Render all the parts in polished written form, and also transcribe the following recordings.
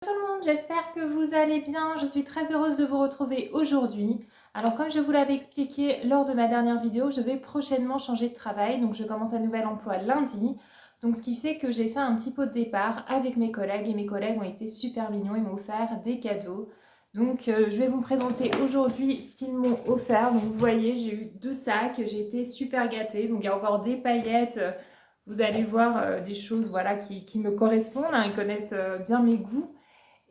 Tout le monde, j'espère que vous allez bien. Je suis très heureuse de vous retrouver aujourd'hui. Alors comme je vous l'avais expliqué lors de ma dernière vidéo, je vais prochainement changer de travail. Donc je commence un nouvel emploi lundi. Donc ce qui fait que j'ai fait un petit pot de départ avec mes collègues et mes collègues ont été super mignons. Ils m'ont offert des cadeaux. Donc je vais vous présenter aujourd'hui ce qu'ils m'ont offert. Donc vous voyez, j'ai eu 2 sacs. J'ai été super gâtée. Donc il y a encore des paillettes. Vous allez voir des choses voilà, qui me correspondent. Hein. Ils connaissent bien mes goûts.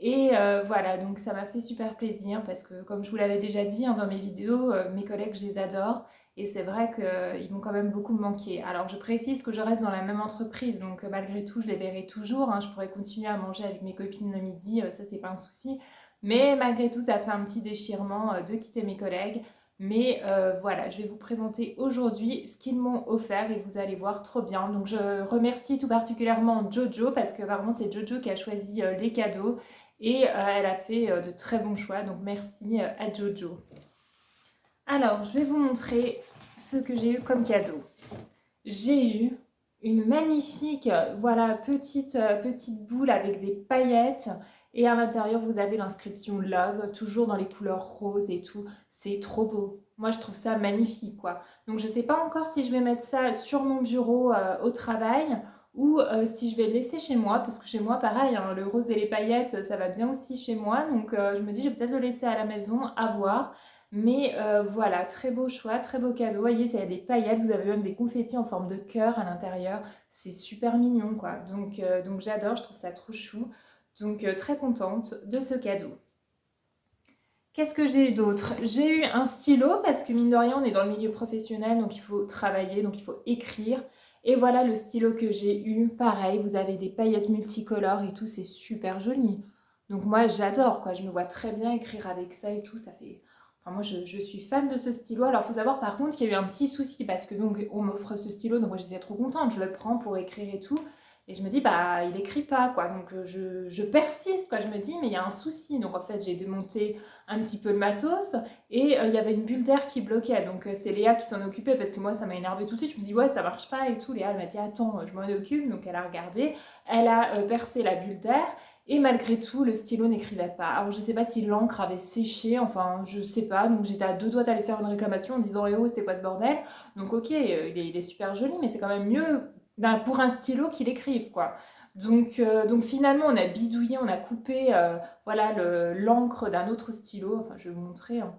Et voilà, donc ça m'a fait super plaisir parce que comme je vous l'avais déjà dit hein, dans mes vidéos, mes collègues, je les adore. Et c'est vrai qu'ils m'ont quand même beaucoup manqué. Alors je précise que je reste dans la même entreprise, donc malgré tout, je les verrai toujours. Hein, je pourrais continuer à manger avec mes copines le midi, ça c'est pas un souci. Mais malgré tout, ça fait un petit déchirement de quitter mes collègues. Mais voilà, je vais vous présenter aujourd'hui ce qu'ils m'ont offert et vous allez voir trop bien. Donc je remercie tout particulièrement Jojo parce que vraiment c'est Jojo qui a choisi les cadeaux. Et elle a fait de très bons choix, donc merci à Jojo. Alors, je vais vous montrer ce que j'ai eu comme cadeau. J'ai eu une magnifique, voilà, petite boule avec des paillettes. Et à l'intérieur, vous avez l'inscription Love, toujours dans les couleurs roses et tout. C'est trop beau. Moi, je trouve ça magnifique, quoi. Donc, je ne sais pas encore si je vais mettre ça sur mon bureau au travail ou si je vais le laisser chez moi. Parce que chez moi, pareil, hein, le rose et les paillettes, ça va bien aussi chez moi. Donc, je me dis, je vais peut-être le laisser à la maison, à voir. Mais voilà, très beau choix, très beau cadeau. Vous voyez, il y a des paillettes, vous avez même des confettis en forme de cœur à l'intérieur. C'est super mignon, quoi. Donc j'adore, je trouve ça trop chou. Donc très contente de ce cadeau. Qu'est-ce que j'ai eu d'autre? J'ai eu un stylo parce que mine de rien, on est dans le milieu professionnel, donc il faut travailler, donc il faut écrire. Et voilà le stylo que j'ai eu. Pareil, vous avez des paillettes multicolores et tout, c'est super joli. Donc moi, j'adore, quoi. Je me vois très bien écrire avec ça et tout. Ça fait... Enfin, moi, je suis fan de ce stylo. Alors, il faut savoir par contre qu'il y a eu un petit souci parce que donc on m'offre ce stylo, donc moi j'étais trop contente. Je le prends pour écrire et tout. Et je me dis, bah, il écrit pas, quoi. Donc, je persiste, quoi. Je me dis, mais il y a un souci. Donc, en fait, j'ai démonté un petit peu le matos et il y avait une bulle d'air qui bloquait. Donc, c'est Léa qui s'en occupait parce que moi, ça m'a énervé tout de suite. Je me dis, ouais, ça marche pas et tout. Léa, elle m'a dit, attends, je m'en occupe. Donc, elle a regardé. Elle a percé la bulle d'air. Et malgré tout, le stylo n'écrivait pas. Alors, je sais pas si l'encre avait séché. Enfin, je sais pas. Donc, j'étais à 2 doigts d'aller faire une réclamation en disant, eh oh, c'était quoi ce bordel? Donc, ok, il est super joli, mais c'est quand même mieux pour un stylo qu'il écrive, quoi. Donc finalement, on a bidouillé, on a coupé voilà, l'encre d'un autre stylo. Enfin, je vais vous montrer. Hein.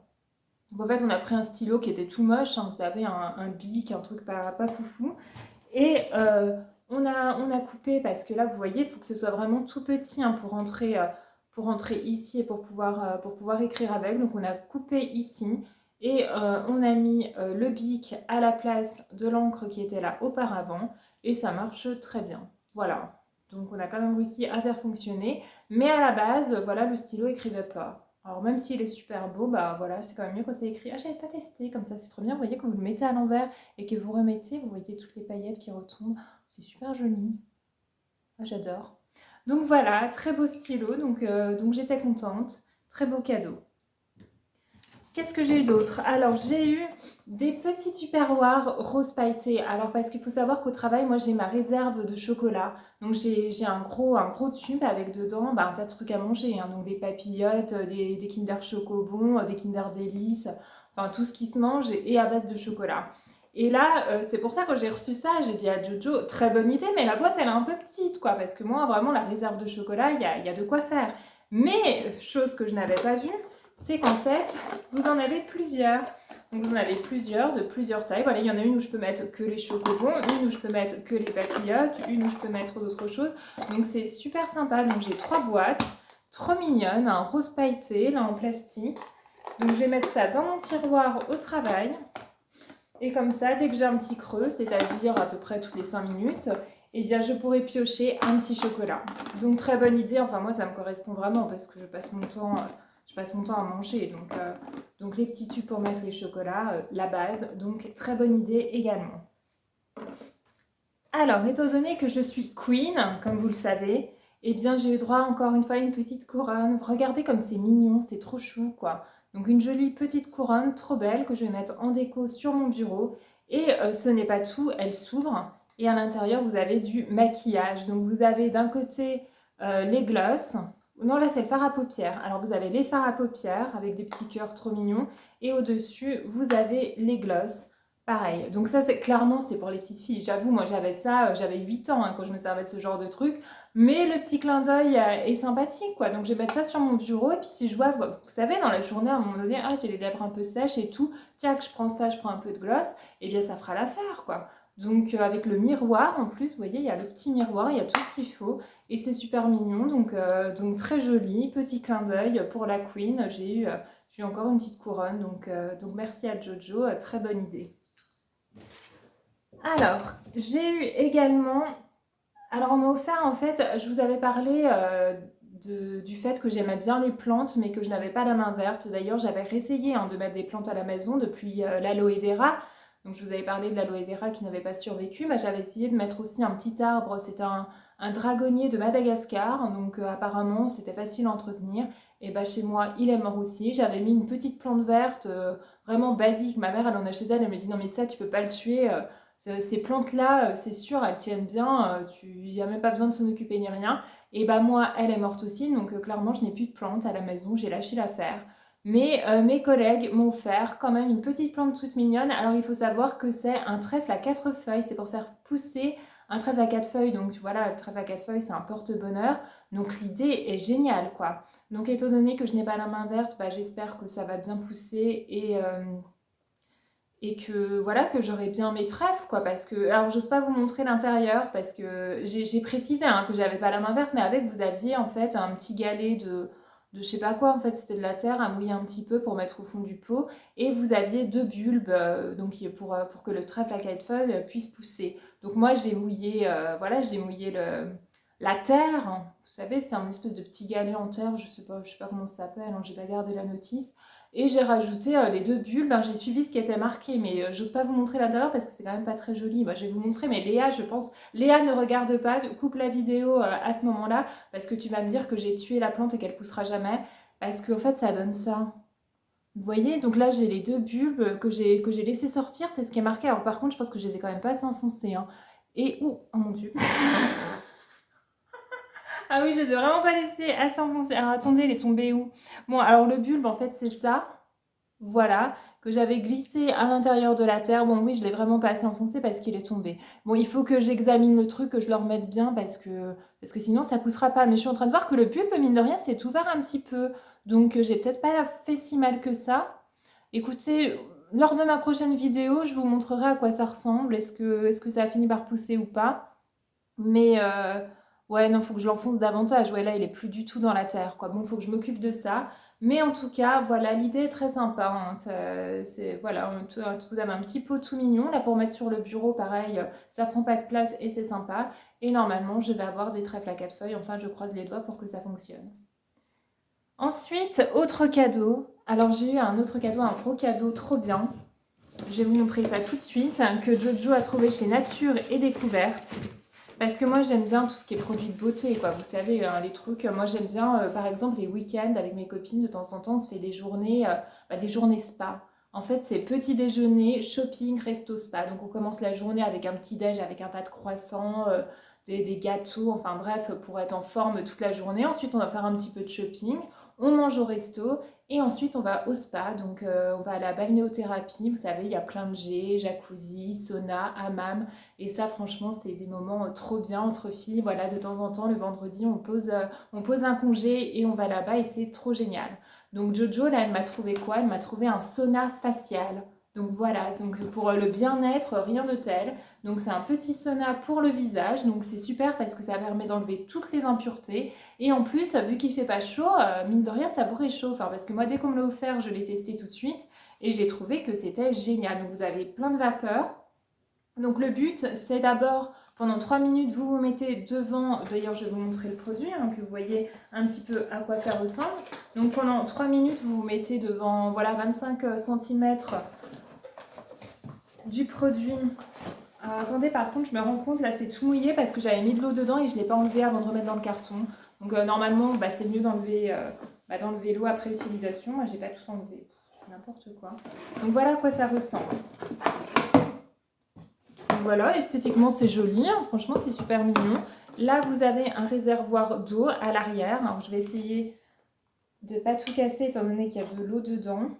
Donc en fait, on a pris un stylo qui était tout moche, hein, vous savez, un bic, un truc pas foufou. Et on a coupé parce que là, vous voyez, il faut que ce soit vraiment tout petit hein, pour rentrer ici et pour pouvoir écrire avec. Donc on a coupé ici et on a mis le bic à la place de l'encre qui était là auparavant et ça marche très bien. Voilà. Donc on a quand même réussi à faire fonctionner. Mais à la base, voilà, le stylo écrivait pas. Alors même s'il est super beau, bah voilà, c'est quand même mieux quand c'est écrit. Ah, j'avais pas testé, comme ça c'est trop bien. Vous voyez, quand vous le mettez à l'envers et que vous remettez, vous voyez toutes les paillettes qui retombent. C'est super joli. Ah, j'adore. Donc voilà, très beau stylo, donc j'étais contente. Très beau cadeau. Qu'est-ce que j'ai eu d'autre? Alors, j'ai eu des petits tupperwares rose pailletés. Alors, parce qu'il faut savoir qu'au travail, moi, j'ai ma réserve de chocolat. Donc, j'ai un gros tube avec dedans bah, un tas de trucs à manger. Hein. Donc, des papillotes, des Kinder Chocobon, des Kinder Délices. Enfin, tout ce qui se mange et à base de chocolat. Et là, c'est pour ça que quand j'ai reçu ça, j'ai dit à Jojo, très bonne idée, mais la boîte, elle est un peu petite, quoi. Parce que moi, vraiment, la réserve de chocolat, il y a de quoi faire. Mais, chose que je n'avais pas vue, c'est qu'en fait, vous en avez plusieurs. Donc vous en avez plusieurs, de plusieurs tailles. Voilà, il y en a une où je peux mettre que les chocobons, une où je peux mettre que les papillotes, une où je peux mettre d'autres choses. Donc c'est super sympa. Donc j'ai 3 boîtes, trop mignonnes, un rose pailleté, là en plastique. Donc je vais mettre ça dans mon tiroir au travail. Et comme ça, dès que j'ai un petit creux, c'est-à-dire à peu près toutes les 5 minutes, eh bien je pourrai piocher un petit chocolat. Donc très bonne idée, enfin moi ça me correspond vraiment parce que je passe mon temps à manger. Donc les petits tubes pour mettre les chocolats, la base, donc très bonne idée également. Alors, étant donné que je suis queen, comme vous le savez, eh bien j'ai eu droit encore une fois à une petite couronne. Regardez comme c'est mignon, c'est trop chou quoi. Donc une jolie petite couronne, trop belle, que je vais mettre en déco sur mon bureau. Et ce n'est pas tout, elle s'ouvre. Et à l'intérieur, vous avez du maquillage. Donc vous avez d'un côté les glosses, Non, là, c'est le fard à paupières. Alors, vous avez les fards à paupières avec des petits cœurs trop mignons. Et au-dessus, vous avez les glosses. Pareil. Donc ça, c'est clairement, c'était pour les petites filles. J'avoue, moi, j'avais ça, j'avais 8 ans hein, quand je me servais de ce genre de truc. Mais le petit clin d'œil est sympathique, quoi. Donc, je vais mettre ça sur mon bureau. Et puis, si je vois, vous savez, dans la journée, à un moment donné, ah, j'ai les lèvres un peu sèches et tout. Tiens, que je prends ça, je prends un peu de gloss. Eh bien, ça fera l'affaire, quoi. Donc, avec le miroir, en plus, vous voyez, il y a le petit miroir, il y a tout ce qu'il faut. Et c'est super mignon, donc très joli. Petit clin d'œil pour la Queen. J'ai eu encore une petite couronne, donc merci à Jojo, très bonne idée. Alors, j'ai eu également... Alors, on m'a offert, en fait, je vous avais parlé du fait que j'aimais bien les plantes, mais que je n'avais pas la main verte. D'ailleurs, j'avais réessayé hein, de mettre des plantes à la maison depuis l'aloe vera. Donc, je vous avais parlé de l'aloe vera qui n'avait pas survécu. Bah, j'avais essayé de mettre aussi un petit arbre. C'est un dragonnier de Madagascar. Donc, apparemment, c'était facile à entretenir. Et bah, chez moi, il est mort aussi. J'avais mis une petite plante verte, vraiment basique. Ma mère, elle en a chez elle. Elle me dit non, mais ça, tu peux pas le tuer. Ces plantes-là, c'est sûr, elles tiennent bien, il n'y a même pas besoin de s'en occuper ni rien. Et bah moi, elle est morte aussi, donc clairement, je n'ai plus de plantes à la maison, j'ai lâché l'affaire. Mais mes collègues m'ont offert quand même une petite plante toute mignonne. Alors il faut savoir que c'est un trèfle à 4 feuilles, c'est pour faire pousser un trèfle à 4 feuilles. Donc voilà, le trèfle à 4 feuilles, c'est un porte-bonheur. Donc l'idée est géniale, quoi. Donc étant donné que je n'ai pas la main verte, bah, j'espère que ça va bien pousser et que voilà que j'aurai bien mes trèfles quoi parce que alors j'ose pas vous montrer l'intérieur parce que j'ai précisé hein, que j'avais pas la main verte mais avec vous aviez en fait un petit galet de je sais pas quoi en fait c'était de la terre à mouiller un petit peu pour mettre au fond du pot et vous aviez 2 bulbes donc pour que le trèfle à 4 feuilles puisse pousser donc moi j'ai mouillé voilà j'ai mouillé la terre hein. Vous savez c'est un espèce de petit galet en terre je sais pas comment ça s'appelle hein, j'ai pas gardé la notice et j'ai rajouté les 2 bulles, ben, j'ai suivi ce qui était marqué, mais j'ose pas vous montrer l'intérieur parce que c'est quand même pas très joli. Bah, je vais vous montrer, mais Léa, je pense, Léa ne regarde pas, coupe la vidéo à ce moment-là parce que tu vas me dire que j'ai tué la plante et qu'elle poussera jamais, parce qu'en fait ça donne ça. Vous voyez, donc là j'ai les 2 bulbes que j'ai laissé sortir, c'est ce qui est marqué. Alors par contre, je pense que je les ai quand même pas assez enfoncés. Hein. Et oh mon dieu. Ah oui, je les ai vraiment pas laissés assez enfoncés. Alors attendez, il est tombé où? Bon, alors le bulbe en fait c'est ça. Voilà, que j'avais glissé à l'intérieur de la terre. Bon, oui, je l'ai vraiment pas assez enfoncé parce qu'il est tombé. Bon, il faut que j'examine le truc, que je le remette bien parce que sinon ça poussera pas. Mais je suis en train de voir que le bulbe, mine de rien, s'est ouvert un petit peu. Donc, j'ai peut-être pas fait si mal que ça. Écoutez, lors de ma prochaine vidéo, je vous montrerai à quoi ça ressemble. Est-ce que ça a fini par pousser ou pas? Mais ouais, non, faut que je l'enfonce davantage. Ouais, là, il est plus du tout dans la terre, quoi. Bon, faut que je m'occupe de ça. Mais en tout cas, voilà, l'idée est très sympa. Hein. Voilà, vous avez un petit pot tout mignon. Là, pour mettre sur le bureau, pareil, ça prend pas de place et c'est sympa. Et normalement, je vais avoir des trèfles à 4 feuilles. Enfin, je croise les doigts pour que ça fonctionne. Ensuite, autre cadeau. Alors, j'ai eu un autre cadeau, un gros cadeau trop bien. Je vais vous montrer ça tout de suite, que Jojo a trouvé chez Nature et Découverte. Parce que moi j'aime bien tout ce qui est produit de beauté, quoi. Vous savez, les trucs, moi j'aime bien, par exemple, les week-ends avec mes copines, de temps en temps, on se fait des journées spa. En fait, c'est petit déjeuner, shopping, resto spa. Donc on commence la journée avec un petit déj, avec un tas de croissants, des gâteaux, enfin bref, pour être en forme toute la journée. Ensuite, on va faire un petit peu de shopping, on mange au resto et ensuite on va au spa. Donc on va à la balnéothérapie. Vous savez, il y a plein de jets, jacuzzi, sauna, hammam. Et ça, franchement, c'est des moments trop bien entre filles. Voilà, de temps en temps, le vendredi, on pose un congé et on va là-bas et c'est trop génial. Donc Jojo, là, elle m'a trouvé quoi? Elle m'a trouvé un sauna facial. Donc voilà, donc pour le bien-être, rien de tel. Donc c'est un petit sauna pour le visage. Donc c'est super parce que ça permet d'enlever toutes les impuretés. Et en plus, vu qu'il fait pas chaud, mine de rien, ça vous réchauffe. Hein, parce que moi, dès qu'on me l'a offert, je l'ai testé tout de suite. Et j'ai trouvé que c'était génial. Donc vous avez plein de vapeur. Donc le but, c'est d'abord, pendant 3 minutes, vous vous mettez devant, d'ailleurs je vais vous montrer le produit, hein, que vous voyez un petit peu à quoi ça ressemble. Donc pendant 3 minutes, vous vous mettez devant, voilà, 25 cm du produit. Alors, attendez, par contre, je me rends compte, là c'est tout mouillé parce que j'avais mis de l'eau dedans et je ne l'ai pas enlevé avant de remettre dans le carton. Donc normalement, c'est mieux d'enlever l'eau après utilisation. Moi, j'ai pas tout enlevé, n'importe quoi. Donc voilà à quoi ça ressemble. Voilà, esthétiquement c'est joli, hein. Franchement c'est super mignon. Là, vous avez un réservoir d'eau à l'arrière. Alors, je vais essayer de ne pas tout casser étant donné qu'il y a de l'eau dedans.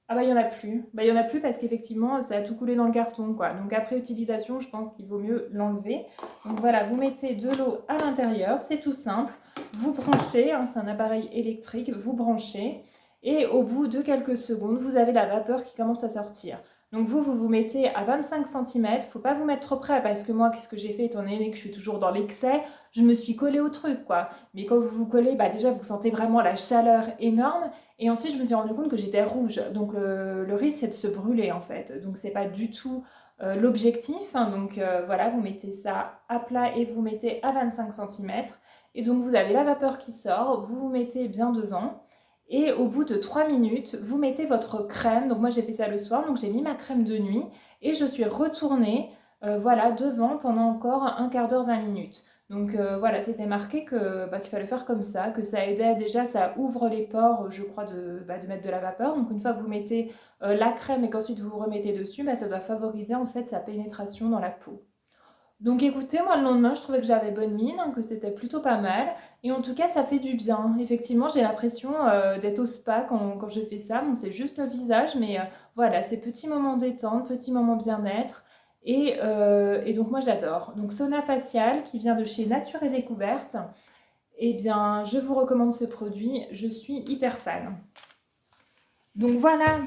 Ah bah il n'y en a plus. Bah il n'y en a plus parce qu'effectivement ça a tout coulé dans le carton quoi. Donc après utilisation je pense qu'il vaut mieux l'enlever. Donc voilà, vous mettez de l'eau à l'intérieur, c'est tout simple. Vous branchez, hein, c'est un appareil électrique, vous branchez. Et au bout de quelques secondes, vous avez la vapeur qui commence à sortir. Donc vous mettez à 25 cm, il ne faut pas vous mettre trop près parce que moi, qu'est-ce que j'ai fait étant donné que je suis toujours dans l'excès, je me suis collée au truc quoi. Mais quand vous vous collez, bah déjà vous sentez vraiment la chaleur énorme et ensuite je me suis rendu compte que j'étais rouge. Donc le risque c'est de se brûler en fait. Donc c'est pas du tout l'objectif. Hein. Donc voilà, vous mettez ça à plat et vous mettez à 25 cm. Et donc vous avez la vapeur qui sort, vous vous mettez bien devant. Et au bout de 3 minutes, vous mettez votre crème. Donc moi j'ai fait ça le soir, donc j'ai mis ma crème de nuit et je suis retournée voilà, devant pendant encore un quart d'heure, 20 minutes. Donc voilà, c'était marqué que, qu'il fallait faire comme ça, que ça aidait déjà, ça ouvre les pores, je crois, de mettre de la vapeur. Donc une fois que vous mettez la crème et qu'ensuite vous remettez dessus, ça doit favoriser en fait sa pénétration dans la peau. Donc écoutez, moi le lendemain, je trouvais que j'avais bonne mine, hein, que c'était plutôt pas mal. Et en tout cas, ça fait du bien. Effectivement, j'ai l'impression d'être au spa quand je fais ça. Bon, c'est juste le visage, mais voilà, ces petits moments détente, petits moments bien-être. Et donc moi j'adore. Donc sauna facial qui vient de chez Nature et Découverte. Eh bien, je vous recommande ce produit. Je suis hyper fan. Donc voilà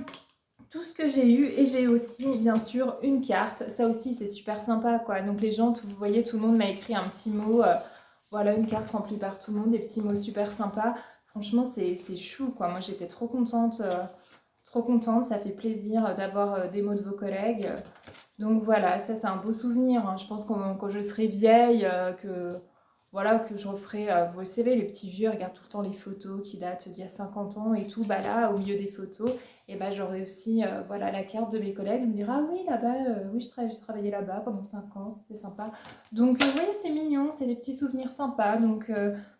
tout ce que j'ai eu et j'ai aussi bien sûr une carte, ça aussi c'est super sympa quoi, donc les gens, vous voyez tout le monde m'a écrit un petit mot, voilà une carte remplie par tout le monde, des petits mots super sympas, franchement c'est chou quoi, moi j'étais trop contente, ça fait plaisir d'avoir des mots de vos collègues, donc voilà, ça c'est un beau souvenir, hein. Je pense que quand je serai vieille, voilà, que je referai, vous savez, les petits vieux regardent tout le temps les photos qui datent d'il y a 50 ans et tout, bah là, au milieu des photos, et bah j'aurai aussi, voilà, la carte de mes collègues, me dire, ah oui, là-bas, oui, j'ai travaillé là-bas pendant 5 ans, c'était sympa. Donc, oui, c'est mignon, c'est des petits souvenirs sympas, donc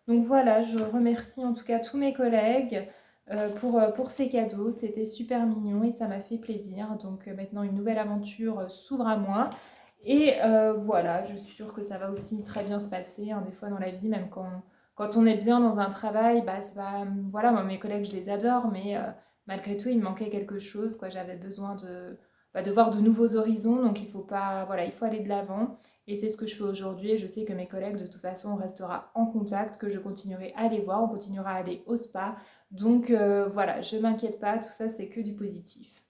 voilà, je remercie en tout cas tous mes collègues, pour ces cadeaux, c'était super mignon et ça m'a fait plaisir. Donc maintenant une nouvelle aventure s'ouvre à moi. Et voilà, je suis sûre que ça va aussi très bien se passer. Hein, des fois dans la vie, même quand on est bien dans un travail, c'est pas, voilà, moi mes collègues je les adore, mais malgré tout il me manquait quelque chose, quoi. J'avais besoin de voir de nouveaux horizons, donc il faut pas, voilà, il faut aller de l'avant. Et c'est ce que je fais aujourd'hui. Et je sais que mes collègues, de toute façon, on restera en contact, que je continuerai à les voir, on continuera à aller au spa. Donc voilà, je m'inquiète pas, tout ça c'est que du positif.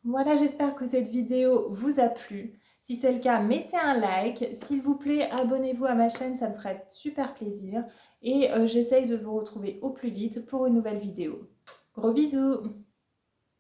Voilà, j'espère que cette vidéo vous a plu. Si c'est le cas, mettez un like. S'il vous plaît, abonnez-vous à ma chaîne, ça me ferait super plaisir. Et j'essaye de vous retrouver au plus vite pour une nouvelle vidéo. Gros bisous!